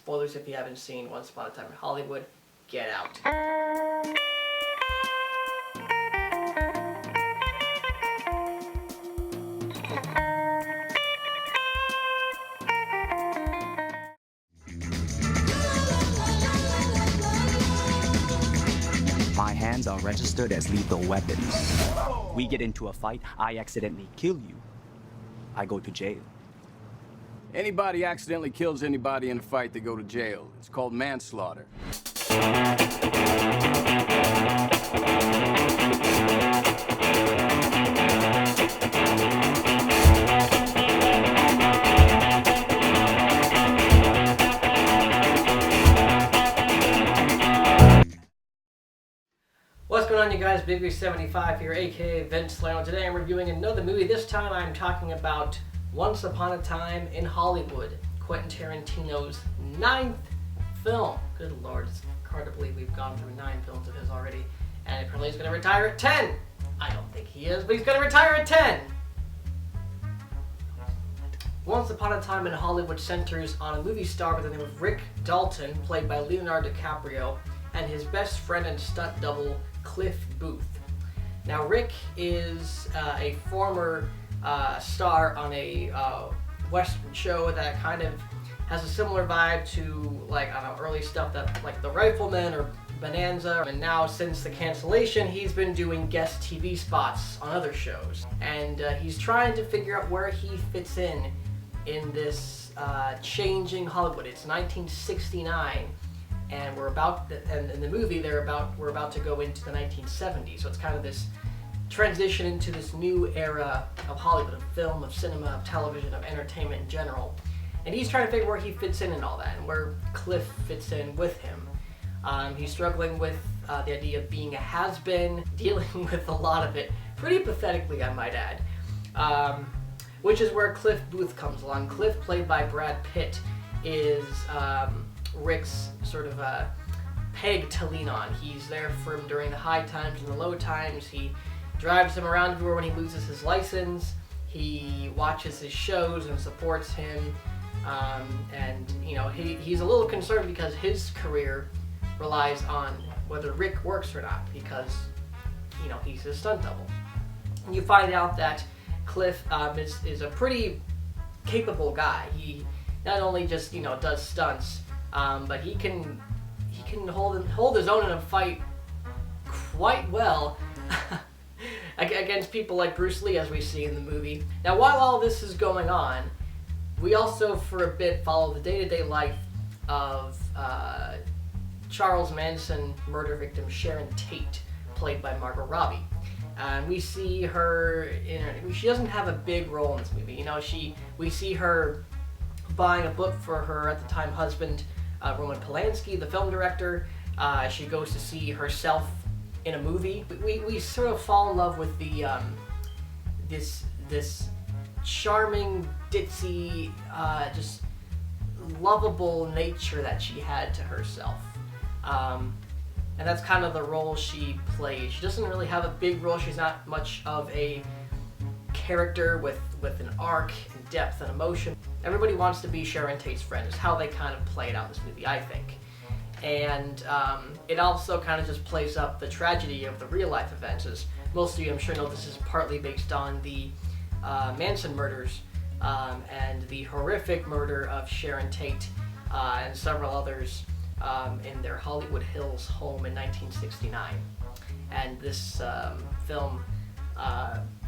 spoilers if you haven't seen Once Upon a Time in Hollywood. Get out. My hands are registered as lethal weapons. We get into a fight, I accidentally kill you. I go to jail. Anybody accidentally kills anybody in a fight, they go to jail. It's called manslaughter. What's going on, you guys? Big75 here, aka Vince Salerno. Today I'm reviewing another movie. This time I'm talking about Once Upon a Time in Hollywood, Quentin Tarantino's 9th film. Good lord, it's hard to believe we've gone through 9 films of his already, and apparently he's going to retire at 10. I don't think he is, but he's going to retire at 10. Once Upon a Time in Hollywood centers on a movie star by the name of Rick Dalton, played by Leonardo DiCaprio, and his best friend and stunt double, Cliff Booth. Now, Rick is a former star on a Western show that kind of has a similar vibe to, like, I don't know, early stuff that, like, The Rifleman or Bonanza. And now, since the cancellation, he's been doing guest TV spots on other shows. And he's trying to figure out where he fits in this changing Hollywood. It's 1969. And we're about, and in the movie, we're about to go into the 1970s. So it's kind of this transition into this new era of Hollywood, of film, of cinema, of television, of entertainment in general. And he's trying to figure where he fits in and all that, and where Cliff fits in with him. He's struggling with the idea of being a has-been, dealing with a lot of it, pretty pathetically, I might add. Which is where Cliff Booth comes along. Cliff, played by Brad Pitt, is Rick's sort of peg to lean on. He's there for him during the high times and the low times. He drives him around everywhere when he loses his license. He watches his shows and supports him. And, you know, he's a little concerned because his career relies on whether Rick works or not, because, you know, he's his stunt double. And you find out that Cliff is a pretty capable guy. He not only just, you know, does stunts, but he can hold his own in a fight quite well against people like Bruce Lee, as we see in the movie. Now, while all this is going on, we also, for a bit, follow the day-to-day life of Charles Manson murder victim Sharon Tate, played by Margot Robbie. We see her she doesn't have a big role in this movie. You know, we see her buying a book for her at the time husband, Roman Polanski, the film director. She goes to see herself in a movie. We sort of fall in love with the this charming, ditzy, just lovable nature that she had to herself. And that's kind of the role she plays. She doesn't really have a big role. She's not much of a character with an arc and depth and emotion. Everybody wants to be Sharon Tate's friend is how they kind of play it out in this movie, I think. And it also kind of just plays up the tragedy of the real life events. As most of you, I'm sure, know, this is partly based on the Manson murders and the horrific murder of Sharon Tate and several others in their Hollywood Hills home in 1969. And this film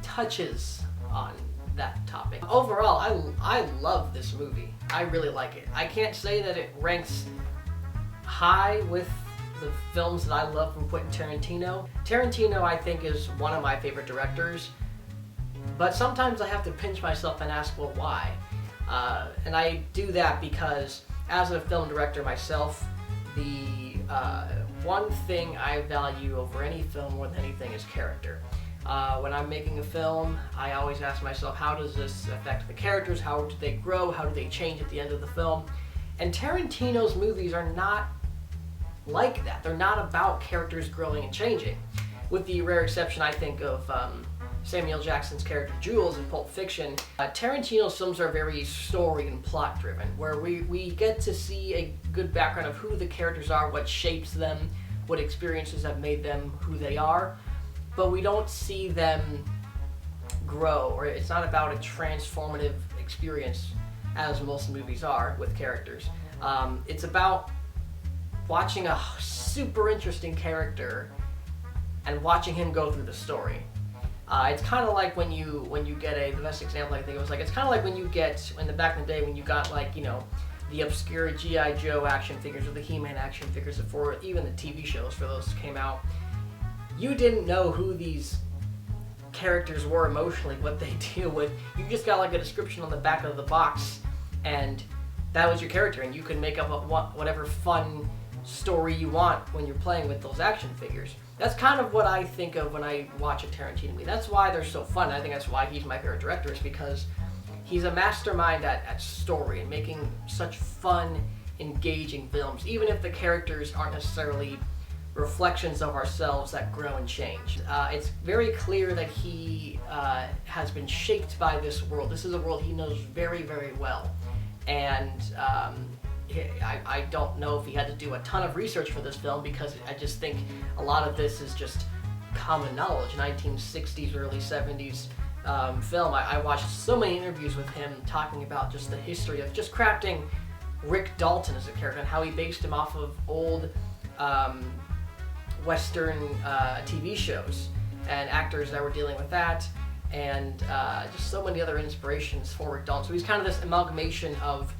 touches on that topic. Overall, I love this movie. I really like it. I can't say that it ranks high with the films that I love from Quentin Tarantino. Tarantino, I think, is one of my favorite directors, but sometimes I have to pinch myself and ask, well, why? And I do that because, as a film director myself, the one thing I value over any film more than anything is character. When I'm making a film, I always ask myself, how does this affect the characters? How do they grow? How do they change at the end of the film? And Tarantino's movies are not like that. They're not about characters growing and changing. With the rare exception, I think, of Samuel Jackson's character Jules in Pulp Fiction, Tarantino's films are very story and plot driven, where we get to see a good background of who the characters are, what shapes them, what experiences have made them who they are, but we don't see them grow, or it's not about a transformative experience as most movies are with characters. It's about watching a super interesting character and watching him go through the story. It's kind of like when you get the best example I think it was like, it's kind of like when you get, in the back in the day when you got like, you know, the obscure G.I. Joe action figures or the He-Man action figures before even the TV shows for those came out. You didn't know who these characters were emotionally, what they deal with. You just got like a description on the back of the box, and that was your character, and you could make up whatever fun story you want when you're playing with those action figures. That's kind of what I think of when I watch a Tarantino movie. That's why they're so fun. I think that's why he's my favorite director, is because he's a mastermind at story and making such fun, engaging films, even if the characters aren't necessarily reflections of ourselves that grow and change. It's very clear that he has been shaped by this world. This is a world he knows very, very well. And I don't know if he had to do a ton of research for this film, because I just think a lot of this is just common knowledge. 1960s, early 70s film. I watched so many interviews with him talking about just the history of just crafting Rick Dalton as a character and how he based him off of old Western TV shows and actors that were dealing with that, and just so many other inspirations for Rick Dalton. So he's kind of this amalgamation of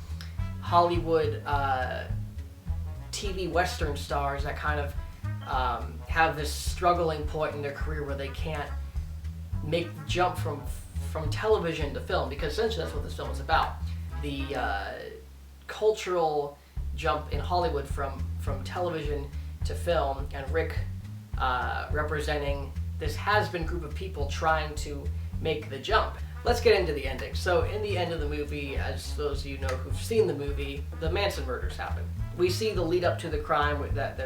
Hollywood TV Western stars that kind of have this struggling point in their career where they can't make the jump from television to film, because essentially that's what this film is about. The cultural jump in Hollywood from television to film, and Rick representing this has-been group of people trying to make the jump. Let's get into the ending. So in the end of the movie, as those of you know who've seen the movie, the Manson murders happen. We see the lead up to the crime that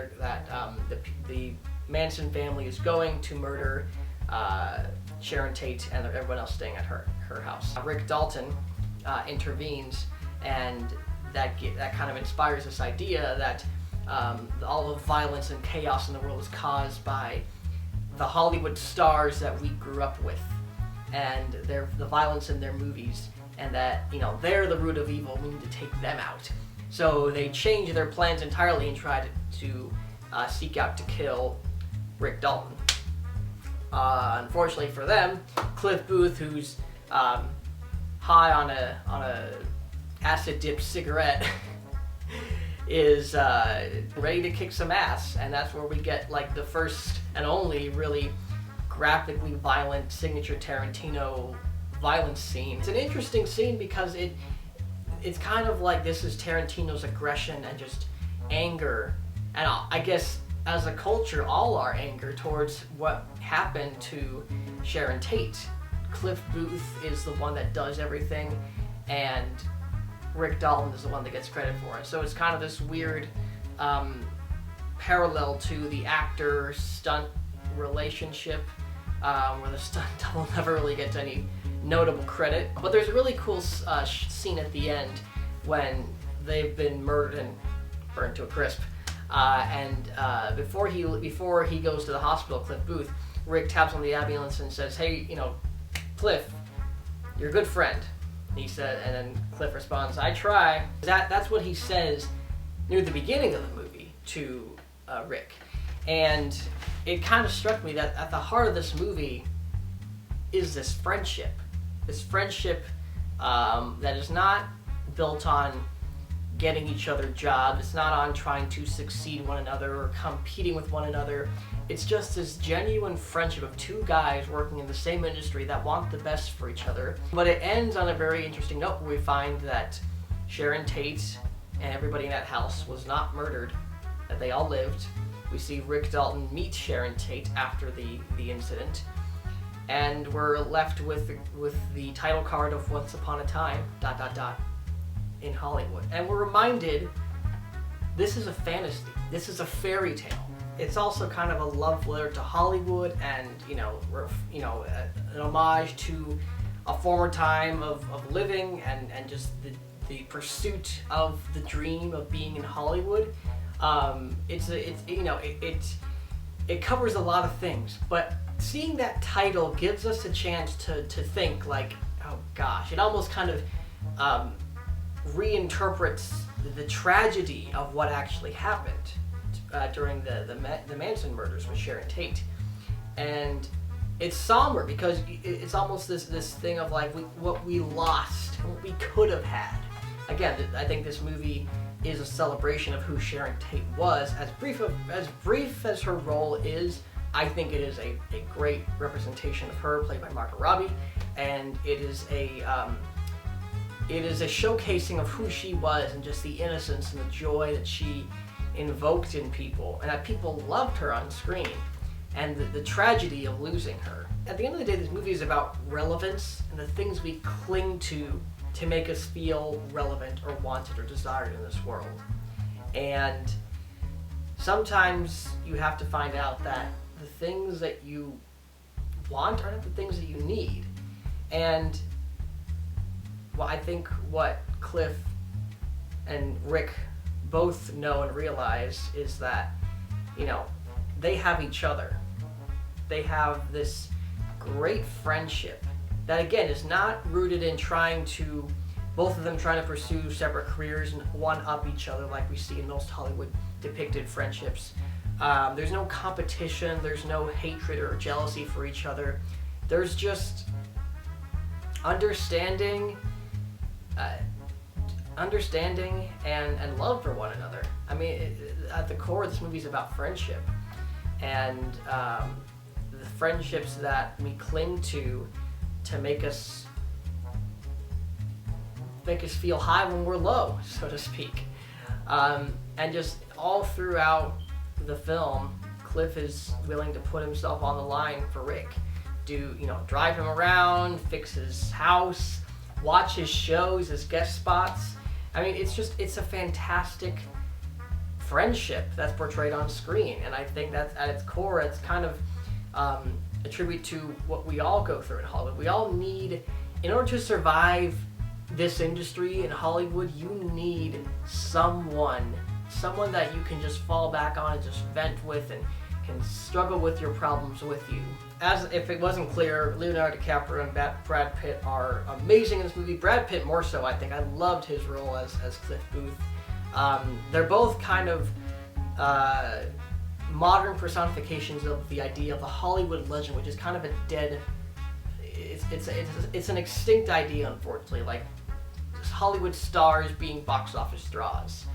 the Manson family is going to murder Sharon Tate and everyone else staying at her house. Rick Dalton intervenes, and that kind of inspires this idea that all the violence and chaos in the world is caused by the Hollywood stars that we grew up with, and the violence in their movies, and that, you know, they're the root of evil. We need to take them out. So they change their plans entirely and try to seek out to kill Rick Dalton. Unfortunately for them, Cliff Booth, who's high on a acid-dipped cigarette, is ready to kick some ass, and that's where we get like the first and only really graphically violent signature Tarantino violence scene. It's an interesting scene because it's kind of like this is Tarantino's aggression and just anger, and I guess as a culture all our anger towards what happened to Sharon Tate. Cliff Booth is the one that does everything, and Rick Dalton is the one that gets credit for it. So it's kind of this weird parallel to the actor-stunt relationship, where the stunt double never really gets any notable credit. But there's a really cool scene at the end when they've been murdered and burned to a crisp. Before he goes to the hospital, Cliff Booth, Rick taps on the ambulance and says, "Hey, you know, Cliff, you're a good friend." He said, and then Cliff responds, "I try." That's what he says near the beginning of the movie to Rick. And it kind of struck me that at the heart of this movie is this friendship. This friendship that is not built on getting each other jobs. It's not on trying to succeed one another or competing with one another. It's just this genuine friendship of two guys working in the same industry that want the best for each other. But it ends on a very interesting note where we find that Sharon Tate and everybody in that house was not murdered, that they all lived. We see Rick Dalton meet Sharon Tate after the incident, and we're left with the title card of Once Upon a Time, ... in Hollywood. And we're reminded this is a fantasy. This is a fairy tale. it's also kind of a love letter to Hollywood, and an homage to a former time of living, and just the pursuit of the dream of being in Hollywood. It covers a lot of things, but seeing that title gives us a chance to think like, oh gosh, it almost kind of reinterprets the tragedy of what actually happened during the Manson murders with Sharon Tate. And it's somber because it's almost this thing of like what we lost and what we could have had. Again, I think this movie is a celebration of who Sharon Tate was. As brief as her role is, I think it is a great representation of her, played by Margot Robbie, and it is a showcasing of who she was and just the innocence and the joy that she invoked in people, and that people loved her on screen, and the tragedy of losing her. At the end of the day, this movie is about relevance and the things we cling to make us feel relevant or wanted or desired in this world. And sometimes you have to find out that the things that you want are not the things that you need. And well, I think what Cliff and Rick both know and realize is that, they have each other. They have this great friendship that, again, is not rooted in both of them trying to pursue separate careers and one-up each other like we see in most Hollywood depicted friendships. There's no competition, there's no hatred or jealousy for each other. There's just understanding and love for one another. I mean, at the core, this movie is about friendship, and the friendships that we cling to make us feel high when we're low, so to speak. And just all throughout the film, Cliff is willing to put himself on the line for Rick. Drive him around, fix his house, watch his shows, his guest spots. I mean, it's a fantastic friendship that's portrayed on screen, and I think that's at its core, it's kind of a tribute to what we all go through in Hollywood. We all need, in order to survive this industry in Hollywood, you need someone that you can just fall back on and just vent with and can struggle with your problems with you. As if it wasn't clear, Leonardo DiCaprio and Brad Pitt are amazing in this movie. Brad Pitt more so, I think. I loved his role as Cliff Booth. They're both kind of modern personifications of the idea of the Hollywood legend, which is kind of a dead... It's an extinct idea, unfortunately. Like, Hollywood stars being box office draws.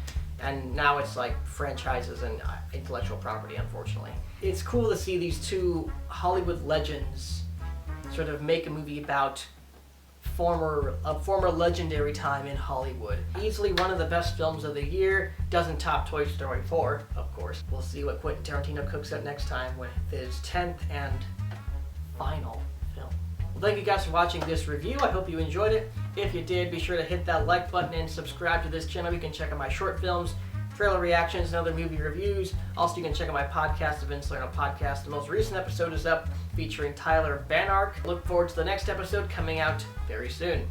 And now it's like franchises and intellectual property, unfortunately. It's cool to see these two Hollywood legends sort of make a movie about a former legendary time in Hollywood. Easily one of the best films of the year. Doesn't top Toy Story 4, of course. We'll see what Quentin Tarantino cooks up next time with his 10th and final film. Well, thank you guys for watching this review. I hope you enjoyed it. If you did, be sure to hit that like button and subscribe to this channel. You can check out my short films, trailer reactions, and other movie reviews. Also, you can check out my podcast, the Salerno Podcast. The most recent episode is up, featuring Tyler Banark. Look forward to the next episode coming out very soon.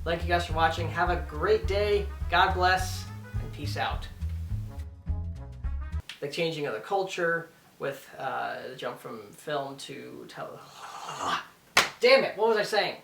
Thank you guys for watching. Have a great day. God bless, and peace out. The changing of the culture with the jump from film to television. Damn it! What was I saying?